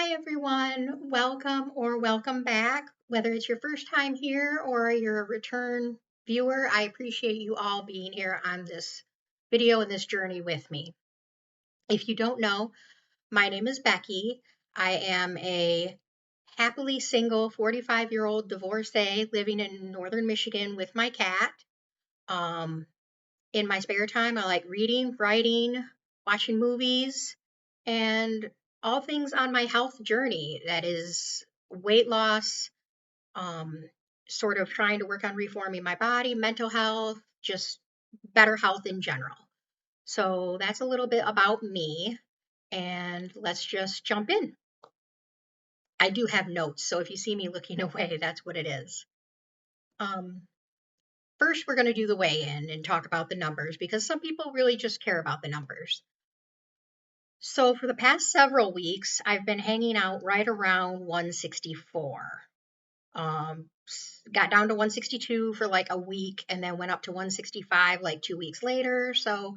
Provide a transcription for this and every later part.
Hi, everyone. Welcome or welcome back. Whether it's your first time here or you're a return viewer, I appreciate you all being here on this video and this journey with me. If you don't know, my name is Becky. I am a happily single 45-year-old divorcee living in northern Michigan with my cat. Um, in my spare time, I like reading, writing, watching movies, and all things on my health journey that is weight loss, um, sort of trying to work on reforming my body, mental health, just better health in general. So that's a little bit about me, and let's just jump in. I do have notes, so if you see me looking away, that's what it is. Um, First, we're going to do the weigh in and talk about the numbers because some people really just care about the numbers. So, for the past several weeks, I've been hanging out right around 164. Got down to 162 for like a week and then went up to 165 like 2 weeks later. So,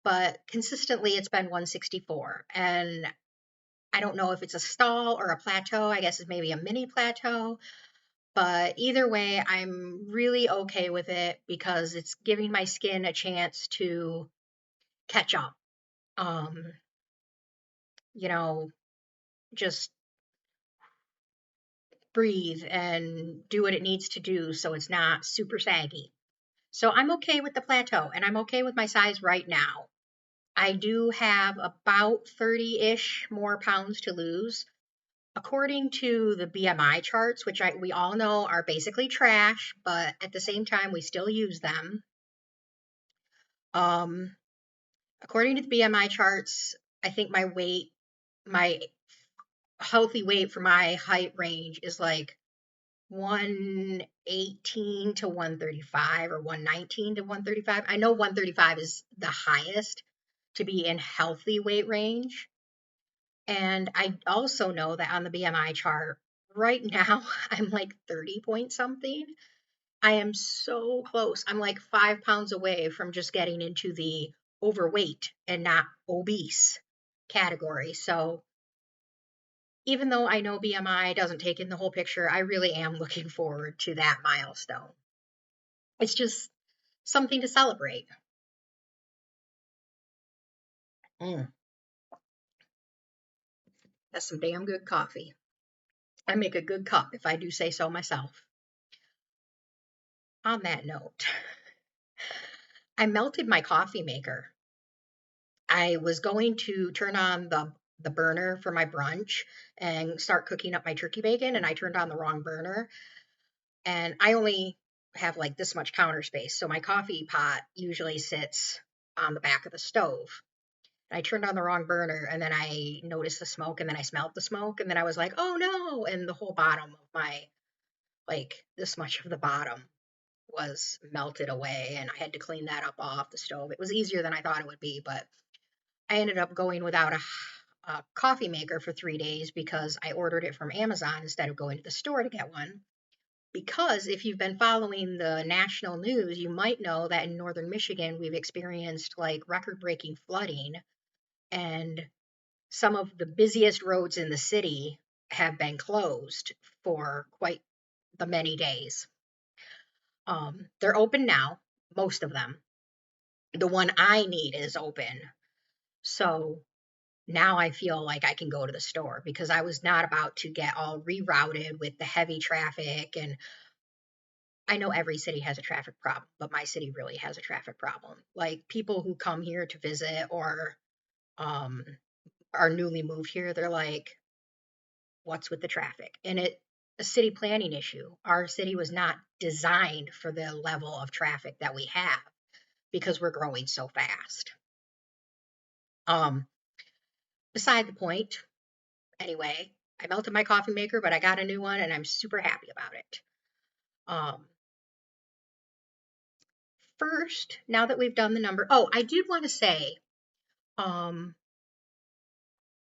but consistently it's been 164. And I don't know if it's a stall or a plateau. I guess it's maybe a mini plateau. But either way, I'm really okay with it because it's giving my skin a chance to catch up. Um, you know, just breathe and do what it needs to do so it's not super saggy. So I'm okay with the plateau and I'm okay with my size right now. I do have about 30-ish more pounds to lose. According to the BMI charts, which we all know are basically trash, but at the same time, we still use them. Um, According to the BMI charts, I think my healthy weight for my height range is like 118 to 135 or 119 to 135. I know 135 is the highest to be in healthy weight range. And I also know that on the BMI chart right now, I'm like 30 point something. I am so close. I'm like 5 pounds away from just getting into the overweight and not obese category. So even though I know BMI doesn't take in the whole picture, I really am looking forward to that milestone. It's just something to celebrate. Mm, that's some damn good coffee. I make a good cup if I do say so myself. On that note, I melted my coffee maker. I was going to turn on the burner for my brunch and start cooking up my turkey bacon, and I turned on the wrong burner. And I only have like this much counter space, so my coffee pot usually sits on the back of the stove. I turned on the wrong burner and then I noticed the smoke and then I smelled the smoke and then I was like, oh no. And the whole bottom of like this much of the bottom was melted away and I had to clean that up off the stove. It was easier than I thought it would be, but I ended up going without a coffee maker for 3 days because I ordered it from Amazon instead of going to the store to get one. Because if you've been following the national news, you might know that in northern Michigan, we've experienced like record breaking flooding and some of the busiest roads in the city have been closed for quite the many days. They're open now, most of them. The one I need is open. So now I feel like I can go to the store because I was not about to get all rerouted with the heavy traffic. And I know every city has a traffic problem, but my city really has a traffic problem. Like people who come here to visit or um, are newly moved here, they're like, what's with the traffic? And it a city planning issue. Our city was not designed for the level of traffic that we have because we're growing so fast. Um, Beside the point, anyway, I melted my coffee maker, but I got a new one and I'm super happy about it. Um, First, now that we've done the number, oh, I did want to say, um,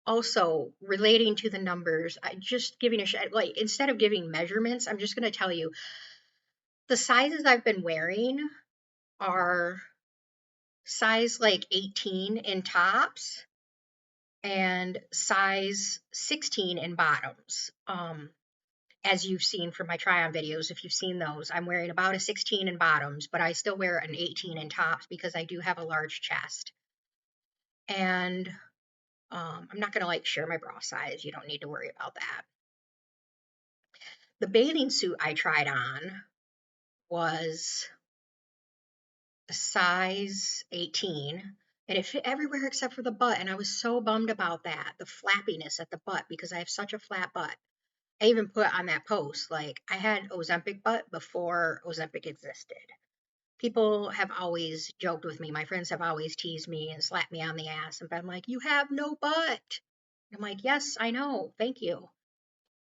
also relating to the numbers, I just giving like instead of giving measurements, I'm just going to tell you the sizes I've been wearing are size like 18 in tops and size 16 in bottoms. As you've seen from my try on videos, if you've seen those, I'm wearing about a 16 in bottoms, but I still wear an 18 in tops because I do have a large chest. And I'm not going to like share my bra size. You don't need to worry about that. The bathing suit I tried on was a size 18 and it fit everywhere except for the butt. And I was so bummed about that, the flappiness at the butt, because I have such a flat butt. I even put on that post, like, I had Ozempic butt before Ozempic existed. People have always joked with me. My friends have always teased me and slapped me on the ass and been like, you have no butt. I'm like, yes, I know. Thank you.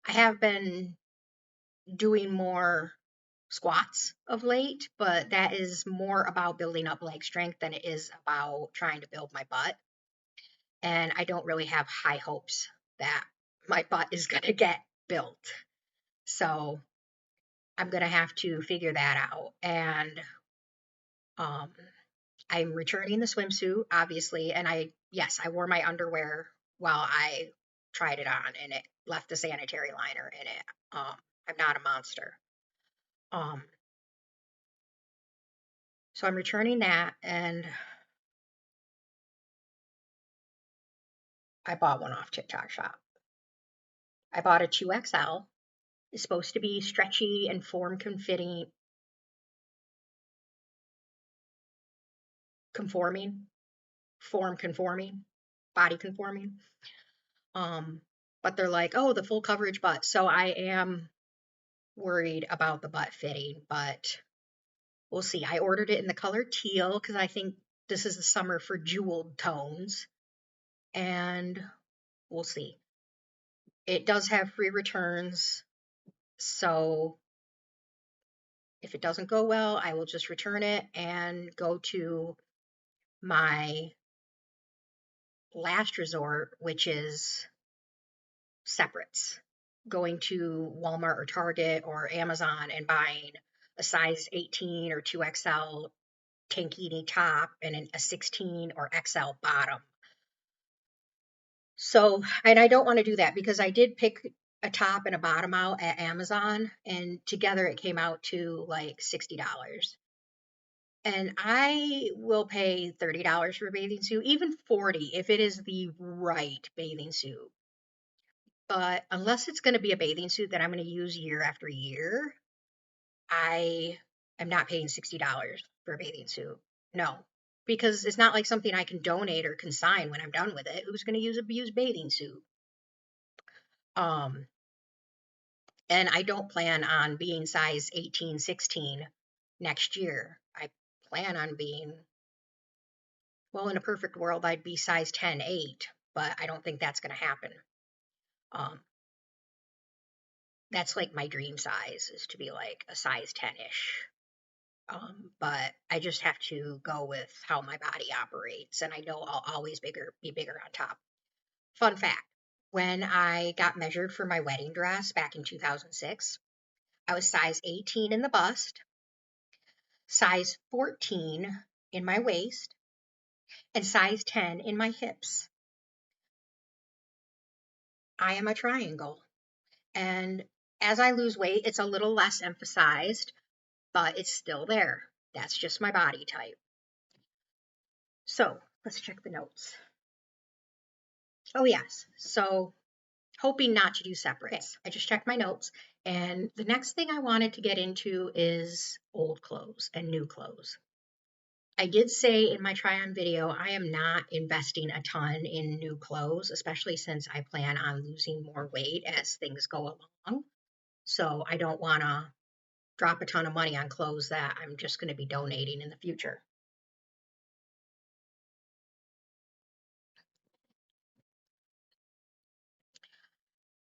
I have been doing more squats of late, but that is more about building up leg strength than it is about trying to build my butt. And I don't really have high hopes that my butt is going to get built. So I'm going to have to figure that out. And um, I'm returning the swimsuit, obviously. And yes, I wore my underwear while I tried it on and it left the sanitary liner in it. I'm not a monster. Um, so I'm returning that and I bought one off TikTok Shop. I bought a 2XL. It's supposed to be stretchy and conforming, form conforming, body conforming. But they're like, oh, the full coverage butt. So I am worried about the butt fitting, but we'll see. I ordered it in the color teal because I think this is the summer for jeweled tones, and we'll see. It does have free returns, so if it doesn't go well, I will just return it and go to my last resort, which is separates, going to Walmart or Target or Amazon and buying a size 18 or 2XL tankini top and a 16 or XL bottom. So, and I don't want to do that because I did pick a top and a bottom out at Amazon, and together it came out to like $60. And I will pay $30 for a bathing suit, even 40 if it is the right bathing suit. But unless it's going to be a bathing suit that I'm going to use year after year, I am not paying $60 for a bathing suit. No, because it's not like something I can donate or consign when I'm done with it. Who's going to use a used bathing suit? Um, and I don't plan on being size 18, 16 next year. I plan on being, well, in a perfect world, I'd be size 10, 8, but I don't think that's going to happen. Um, that's like my dream size is to be like a size 10-ish. But I just have to go with how my body operates, and I know I'll always be bigger on top. Fun fact, when I got measured for my wedding dress back in 2006, I was size 18 in the bust, size 14 in my waist, and size 10 in my hips. I am a triangle. And as I lose weight, it's a little less emphasized, but it's still there. That's just my body type. So let's check the notes. Oh, yes. So hoping not to do separates. Okay, I just checked my notes. And the next thing I wanted to get into is old clothes and new clothes. I did say in my try on video, I am not investing a ton in new clothes, especially since I plan on losing more weight as things go along. So I don't want to drop a ton of money on clothes that I'm just going to be donating in the future.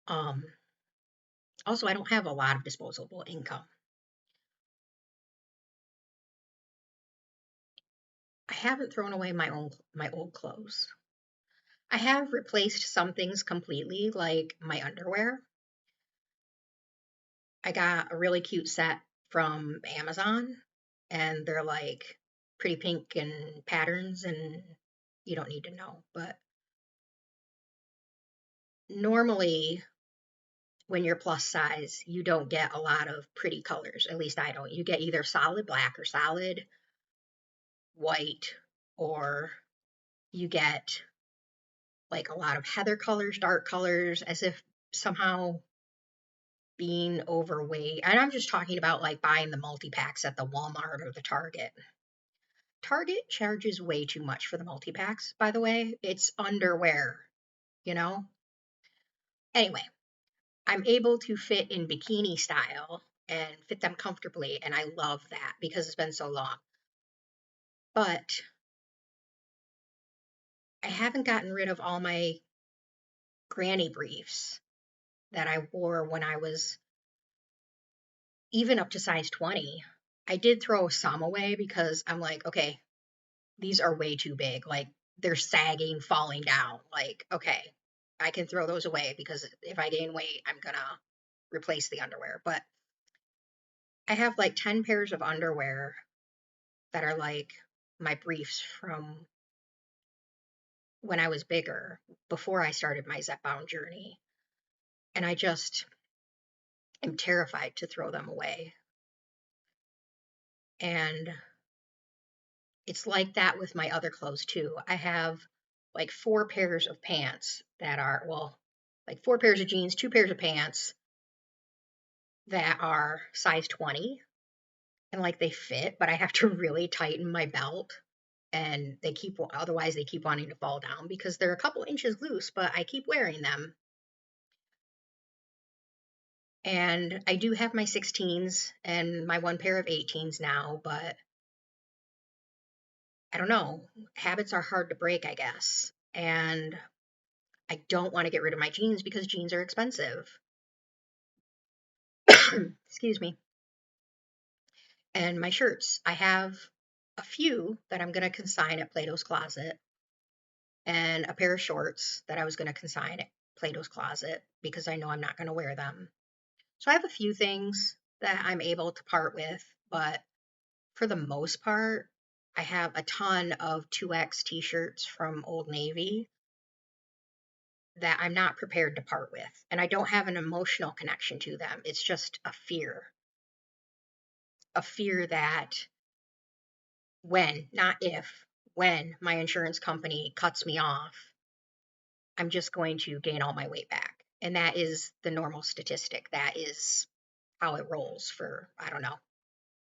Um, Also, I don't have a lot of disposable income. I haven't thrown away my old clothes. I have replaced some things completely, like my underwear. I got a really cute set from Amazon, and they're like pretty pink and patterns, and you don't need to know, but normally when you're plus size, you don't get a lot of pretty colors. At least I don't. You get either solid black or solid white, or you get like a lot of heather colors, dark colors, as if somehow being overweight. And I'm just talking about like buying the multi packs at the Walmart or the Target. Target charges way too much for the multi packs, by the way. It's underwear, you know? Anyway, I'm able to fit in bikini style and fit them comfortably. And I love that because it's been so long. But I haven't gotten rid of all my granny briefs that I wore when I was even up to size 20. I did throw some away because I'm like, okay, these are way too big. Like they're sagging, falling down. Like, okay, I can throw those away because if I gain weight, I'm gonna replace the underwear. But I have like 10 pairs of underwear that are like my briefs from when I was bigger, before I started my Zepbound journey. And I just am terrified to throw them away. And it's like that with my other clothes too. I have like 4 pairs of pants that are, well, like 4 pairs of jeans, 2 pairs of pants that are size 20, and like they fit, but I have to really tighten my belt, and otherwise they keep wanting to fall down because they're a couple inches loose, but I keep wearing them. And I do have my 16s and my 1 pair of 18s now, but I don't know. Habits are hard to break, I guess. And I don't want to get rid of my jeans because jeans are expensive. Excuse me. And my shirts, I have a few that I'm going to consign at Plato's Closet, and a pair of shorts that I was going to consign at Plato's Closet because I know I'm not going to wear them. So I have a few things that I'm able to part with, but for the most part, I have a ton of 2X t-shirts from Old Navy that I'm not prepared to part with. And I don't have an emotional connection to them. It's just a fear that not if, when my insurance company cuts me off, I'm just going to gain all my weight back. And that is the normal statistic. That is how it rolls for, I don't know,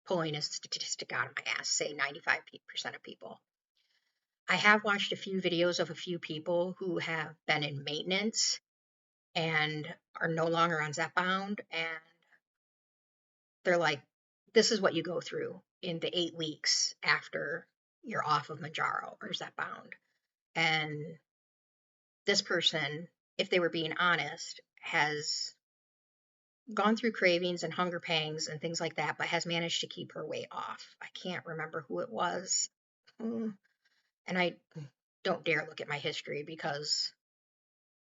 pulling a statistic out of my ass, say 95% of people. I have watched a few videos of a few people who have been in maintenance and are no longer on Zepbound, and they're like, this is what you go through in the 8 weeks after you're off of Mounjaro or Zepbound. And this person, if they were being honest, has gone through cravings and hunger pangs and things like that, but has managed to keep her weight off. I can't remember who it was. And I don't dare look at my history because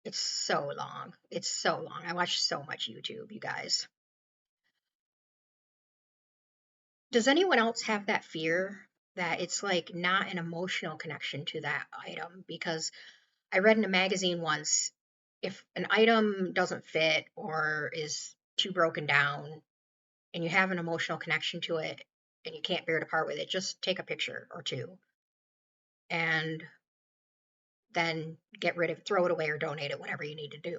it's so long. It's so long. I watch so much YouTube, you guys. Does anyone else have that fear that it's like not an emotional connection to that item? Because I read in a magazine once, if an item doesn't fit or is too broken down and you have an emotional connection to it and you can't bear to part with it, just take a picture or two and then get rid of it, throw it away or donate it, whatever you need to do.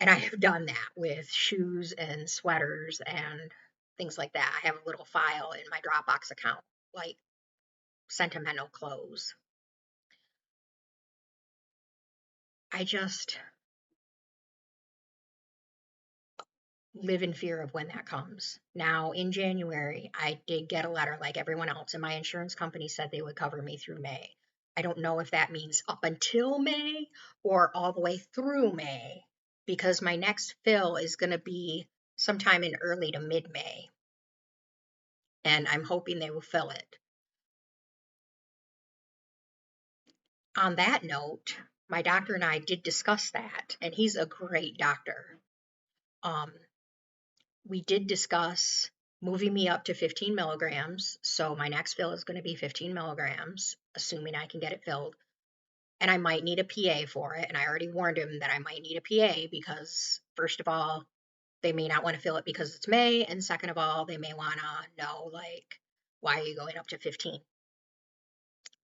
And I have done that with shoes and sweaters and things like that. I have a little file in my Dropbox account, like sentimental clothes. I just live in fear of when that comes. Now, in January, I did get a letter like everyone else, and my insurance company said they would cover me through May. I don't know if that means up until May or all the way through May, because my next fill is going to be sometime in early to mid May, and I'm hoping they will fill it. On that note, my doctor and I did discuss that, and he's a great doctor. We did discuss moving me up to 15 milligrams. So my next fill is going to be 15 milligrams, assuming I can get it filled. and I might need a PA for it. And I already warned him that I might need a PA because, first of all, they may not want to fill it because it's May, and second of all, they may want to know, like, why are you going up to 15?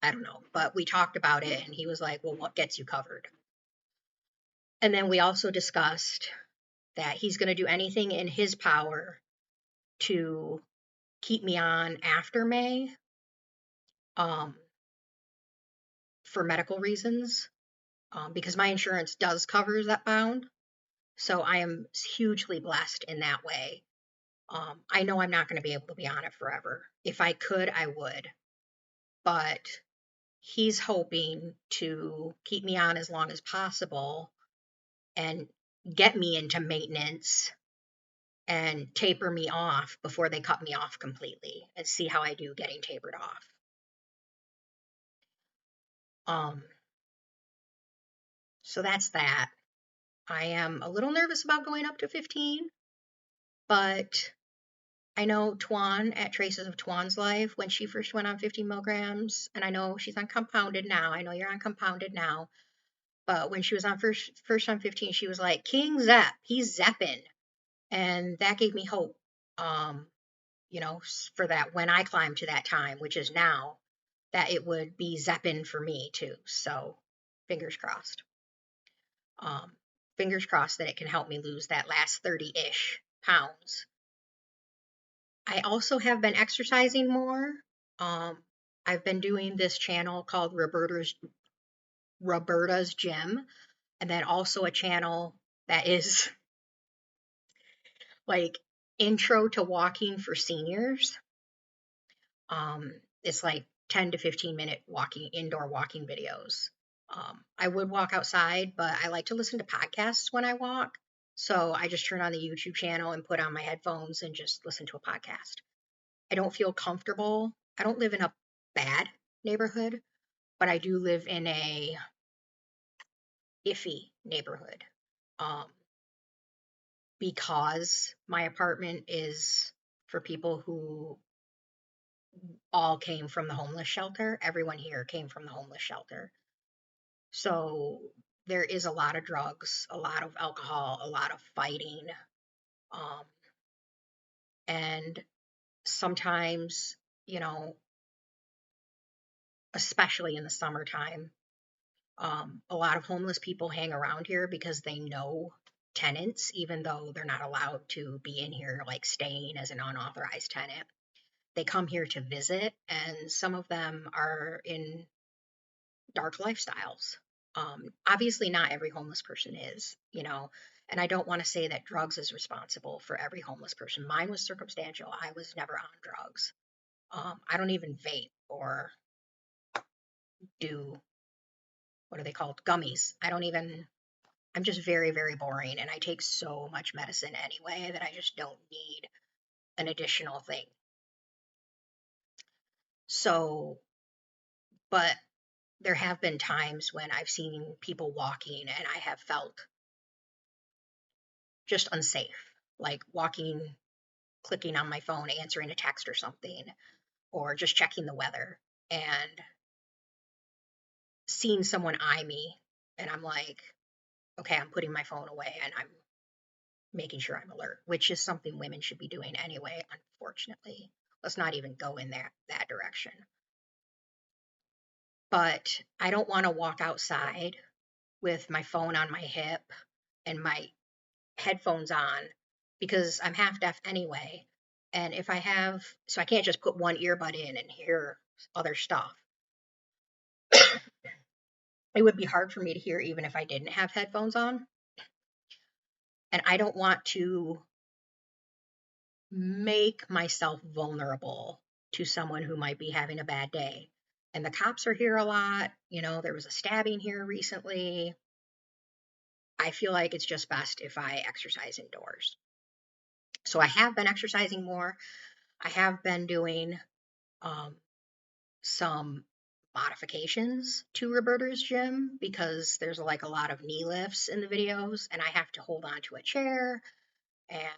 I don't know. But we talked about it, and he was like, well, what gets you covered? And then we also discussed that he's going to do anything in his power to keep me on after May, um, for medical reasons, because my insurance does cover Zepbound. So I am hugely blessed in that way. I know I'm not going to be able to be on it forever. If I could, I would. But he's hoping to keep me on as long as possible and get me into maintenance and taper me off before they cut me off completely and see how I do getting tapered off. Um, so that's that. I am a little nervous about going up to 15, but I know Tuan at Traces of Tuan's Life when she first went on 15 milligrams, and I know she's on compounded now. I know you're on compounded now, but when she was on first on 15, she was like, King Zep, he's zepping, and that gave me hope. Um, for that when I climb to that time, which is now, that it would be zepping for me too. So fingers crossed. Um, fingers crossed that it can help me lose that last 30-ish pounds. I also have been exercising more. Um, I've been doing this channel called Roberta's Gym, and then also a channel that is like intro to walking for seniors. It's like 10 to 15-minute indoor walking videos. I would walk outside, but I like to listen to podcasts when I walk. So I just turn on the YouTube channel and put on my headphones and just listen to a podcast. I don't feel comfortable. I don't live in a bad neighborhood, but I do live in a iffy neighborhood. Um, because my apartment is for people who all came from the homeless shelter. Everyone here came from the homeless shelter. So there is a lot of drugs, a lot of alcohol, a lot of fighting. Um, and sometimes, you know, especially in the summertime, a lot of homeless people hang around here because they know tenants, even though they're not allowed to be in here, like staying as an unauthorized tenant. They come here to visit, and some of them are in dark lifestyles. Obviously, not every homeless person is, and I don't want to say that drugs is responsible for every homeless person. Mine was circumstantial. I was never on drugs. I don't even vape or do, what are they called? Gummies. I'm just very, very boring, and I take so much medicine anyway that I just don't need an additional thing. So, but there have been times when I've seen people walking and I have felt just unsafe, like walking, clicking on my phone, answering a text or something, or just checking the weather and seeing someone eye me. And I'm like, okay, I'm putting my phone away and I'm making sure I'm alert, which is something women should be doing anyway, unfortunately. Let's not even go in that direction. But I don't want to walk outside with my phone on my hip and my headphones on because I'm half deaf anyway. And so I can't just put one earbud in and hear other stuff. It would be hard for me to hear even if I didn't have headphones on. And I don't want to make myself vulnerable to someone who might be having a bad day. And the cops are here a lot. There was a stabbing here recently. I feel like it's just best if I exercise indoors. So I have been exercising more. I have been doing some modifications to Roberta's Gym because there's like a lot of knee lifts in the videos, and I have to hold on to a chair, and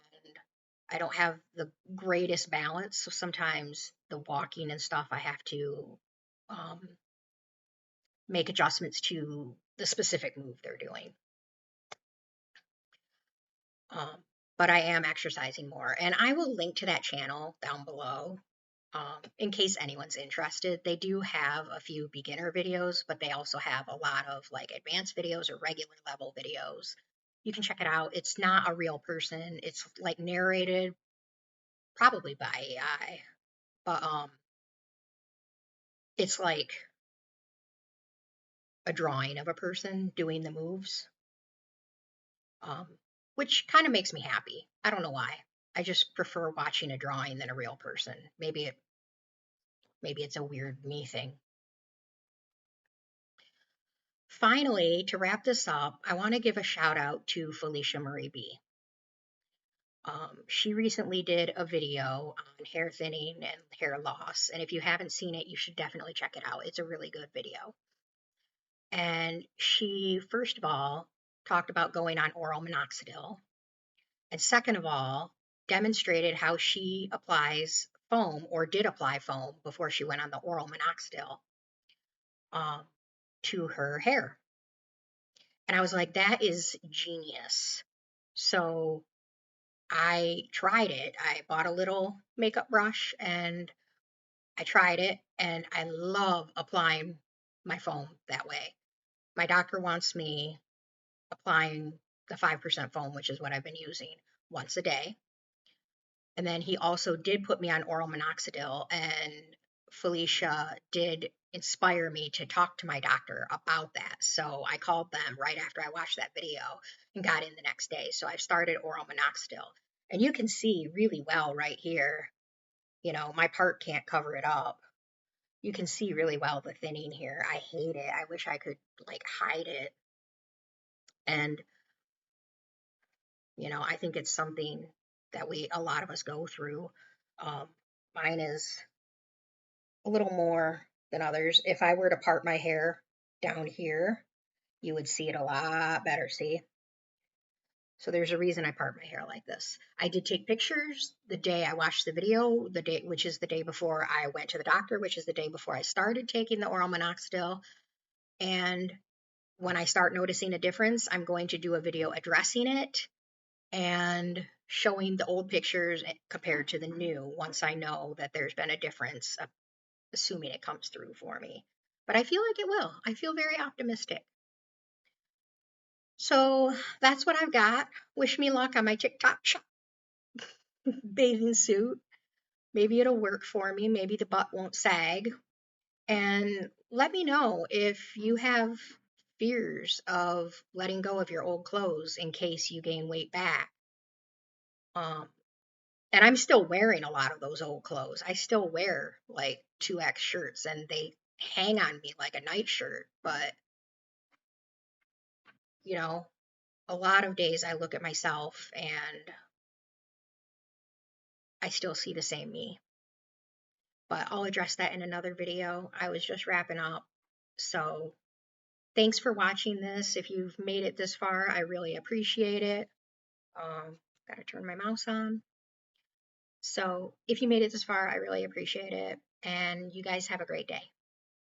I don't have the greatest balance. So sometimes the walking and stuff, I have to make adjustments to the specific move they're doing. Um, but I am exercising more, and I will link to that channel down below in case anyone's interested. They do have a few beginner videos, but they also have a lot of like advanced videos or regular level videos. You can check it out. It's not a real person. It's like narrated probably by AI, but it's like a drawing of a person doing the moves, um, which kind of makes me happy. I don't know why. I just prefer watching a drawing than a real person. Maybe it's a weird me thing. Finally, to wrap this up, I want to give a shout out to Felicia Marie B. She recently did a video on hair thinning and hair loss, and if you haven't seen it, you should definitely check it out. It's a really good video. And she, first of all, talked about going on oral minoxidil, and second of all, demonstrated how she applies foam or did apply foam before she went on the oral minoxidil um, to her hair. And I was like, that is genius. So I tried it. I bought a little makeup brush and I tried it, and I love applying my foam that way. My doctor wants me applying the 5% foam, which is what I've been using, once a day. And then he also did put me on oral minoxidil, and Felicia did inspire me to talk to my doctor about that. So I called them right after I watched that video and got in the next day. So I started oral minoxidil. And you can see really well right here, my part can't cover it up. You can see really well the thinning here. I hate it. I wish I could like hide it. And, I think it's something that a lot of us go through. Um, Mine is a little more than others. If I were to part my hair down here, you would see it a lot better, see? So there's a reason I part my hair like this. I did take pictures the day I watched the video, which is the day before I went to the doctor, which is the day before I started taking the oral minoxidil. And when I start noticing a difference, I'm going to do a video addressing it and showing the old pictures compared to the new once I know that there's been a difference, assuming it comes through for me. But I feel like it will. I feel very optimistic. So that's what I've got. Wish me luck on my TikTok shop bathing suit. Maybe it'll work for me. Maybe the butt won't sag. And let me know if you have fears of letting go of your old clothes in case you gain weight back. And I'm still wearing a lot of those old clothes. I still wear like 2X shirts and they hang on me like a nightshirt. But, you know, a lot of days I look at myself and I still see the same me. But I'll address that in another video. I was just wrapping up. So thanks for watching this. If you've made it this far, I really appreciate it. Got to turn my mouse on. So if you made it this far, I really appreciate it. And you guys have a great day.